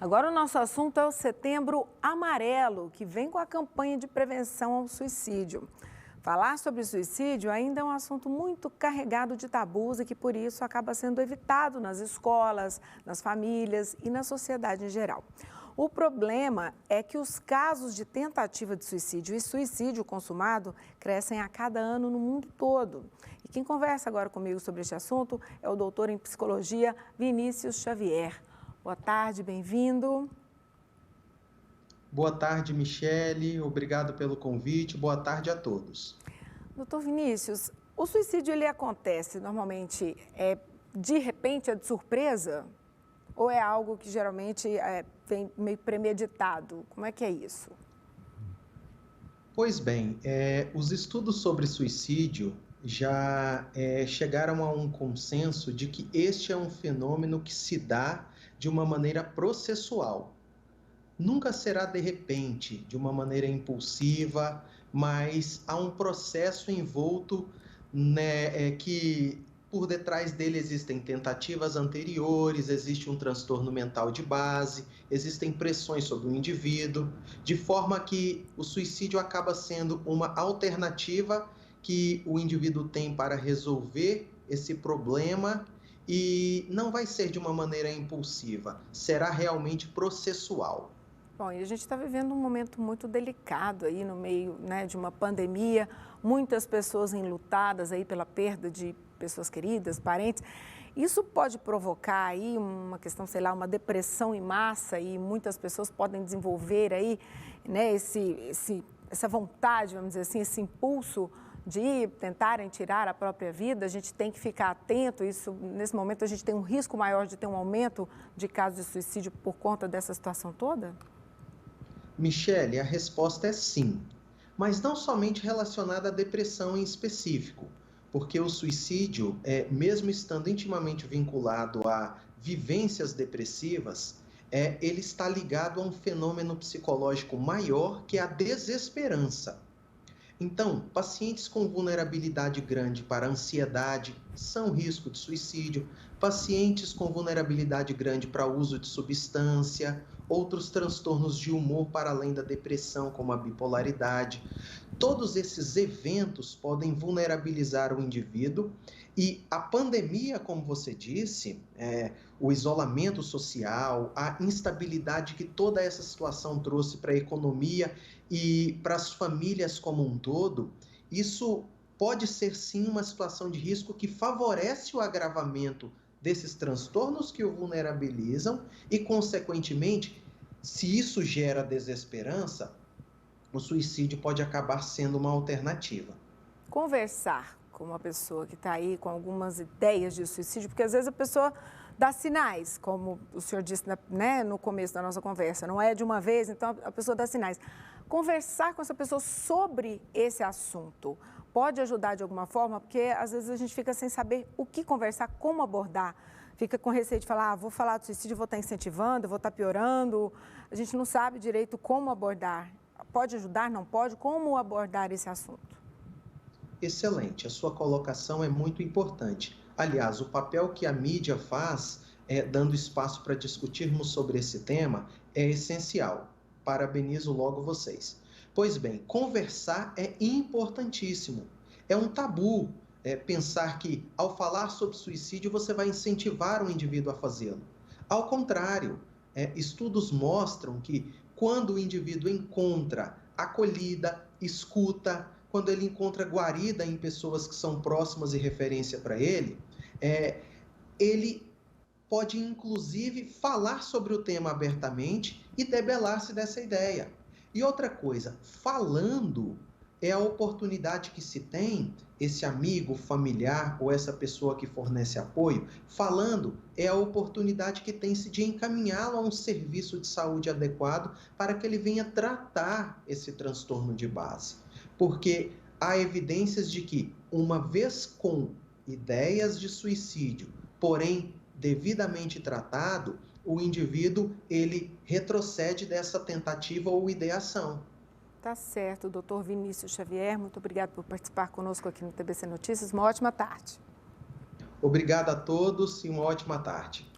Agora o nosso assunto é o Setembro Amarelo, que vem com a campanha de prevenção ao suicídio. Falar sobre suicídio ainda é um assunto muito carregado de tabus e que, por isso, acaba sendo evitado nas escolas, nas famílias e na sociedade em geral. O problema é que os casos de tentativa de suicídio e suicídio consumado crescem a cada ano no mundo todo. E quem conversa agora comigo sobre este assunto é o doutor em psicologia Vinícius Xavier. Boa tarde, bem-vindo. Boa tarde, Michele. Obrigado pelo convite. Boa tarde a todos. Doutor Vinícius, o suicídio ele acontece normalmente de repente, é de surpresa? Ou é algo que geralmente vem meio premeditado? Como é que é isso? Pois bem, os estudos sobre suicídio já chegaram a um consenso de que este é um fenômeno que se dá de uma maneira processual. Nunca será de repente, de uma maneira impulsiva, mas há um processo envolto, né, que por detrás dele existem tentativas anteriores, existe um transtorno mental de base, existem pressões sobre o indivíduo, de forma que o suicídio acaba sendo uma alternativa que o indivíduo tem para resolver esse problema e não vai ser de uma maneira impulsiva, será realmente processual. Bom, e a gente está vivendo um momento muito delicado aí no meio, né, de uma pandemia, muitas pessoas enlutadas aí pela perda de pessoas queridas, parentes. Isso pode provocar aí uma questão, sei lá, uma depressão em massa e muitas pessoas podem desenvolver aí, né, essa vontade, vamos dizer assim, esse impulso de tentarem tirar a própria vida. A gente tem que ficar atento. Isso, nesse momento, a gente tem um risco maior de ter um aumento de casos de suicídio por conta dessa situação toda? Michele, a resposta é sim, mas não somente relacionada à depressão em específico, porque o suicídio, mesmo estando intimamente vinculado a vivências depressivas, ele está ligado a um fenômeno psicológico maior que é a desesperança. Então, pacientes com vulnerabilidade grande para ansiedade são risco de suicídio, pacientes com vulnerabilidade grande para uso de substância, outros transtornos de humor para além da depressão, como a bipolaridade. Todos esses eventos podem vulnerabilizar o indivíduo e a pandemia, como você disse, o isolamento social, a instabilidade que toda essa situação trouxe para a economia e para as famílias como um todo, isso pode ser sim uma situação de risco que favorece o agravamento desses transtornos que o vulnerabilizam e, consequentemente, se isso gera desesperança, o suicídio pode acabar sendo uma alternativa. Conversar com uma pessoa que está aí com algumas ideias de suicídio, porque às vezes a pessoa dá sinais, como o senhor disse, né, no começo da nossa conversa, não é de uma vez, então a pessoa dá sinais. Conversar com essa pessoa sobre esse assunto pode ajudar de alguma forma, porque às vezes a gente fica sem saber o que conversar, como abordar, fica com receio de falar, vou falar do suicídio, vou estar incentivando, vou estar piorando, a gente não sabe direito como abordar. Pode ajudar, não pode? Como abordar esse assunto? Excelente, a sua colocação é muito importante. Aliás, o papel que a mídia faz, dando espaço para discutirmos sobre esse tema, é essencial. Parabenizo logo vocês. Pois bem, conversar é importantíssimo. É um tabu pensar que, ao falar sobre suicídio, você vai incentivar o indivíduo a fazê-lo. Ao contrário, estudos mostram que, quando o indivíduo encontra acolhida, escuta, quando ele encontra guarida em pessoas que são próximas e referência para ele, ele pode inclusive falar sobre o tema abertamente e debelar-se dessa ideia. E outra coisa, falando é a oportunidade que se tem, esse amigo, familiar ou essa pessoa que fornece apoio, falando é a oportunidade que tem-se de encaminhá-lo a um serviço de saúde adequado para que ele venha tratar esse transtorno de base. Porque há evidências de que, uma vez com ideias de suicídio, porém devidamente tratado, o indivíduo ele retrocede dessa tentativa ou ideação. Tá certo, doutor Vinícius Xavier, muito obrigado por participar conosco aqui no TBC Notícias. Uma ótima tarde. Obrigado a todos e uma ótima tarde.